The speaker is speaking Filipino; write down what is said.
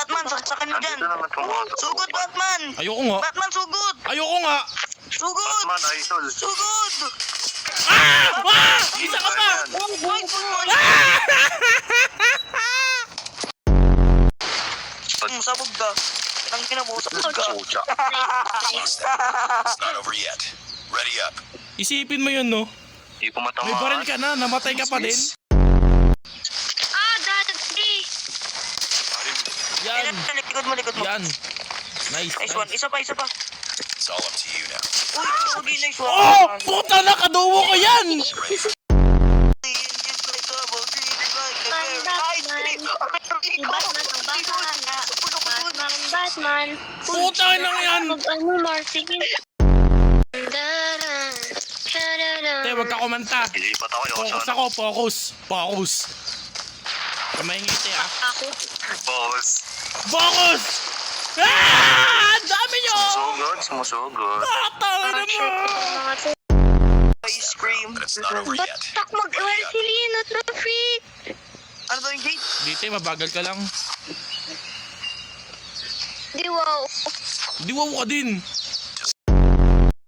Batman, saksakin mo dyan. Andito naman itong mga Sugod, Batman. Ayoko nga. Batman, sugod. Ayoko nga. Sugod. Batman, idol. Sugod. Isa ka pa! Boy, boy. Sabog ka. Ang kinabusabog ka. Pucha. It's not over yet. Ready up. Isipin mo yun, no? Hindi ko matamaan. May baril ka na, namatay ka pa din. Daddy! Yan. Likod mo, likod mo. Yan. Nice, Nice one. nice. Isa pa, isa pa. It's all up to you now. Uy, pogi, nice one. Oh! Puta na, kaduwo ko yan! Batman. Puta na yan! Ano, Marcy? Te, wag ka kumanta. Ilipat ako yung Focus ako, focus. Focus. Kamay ngiti, ah. Ako. Boss. Focus! Ah! Ang dami nyo! Sumusugod. Tangin na mo! Ice cream. But it's not over yet. Batak mag-iwan si Lino, traffic. Ano daw yung gate? Dito, mabagal ka lang. Di wow. Di wow ka din.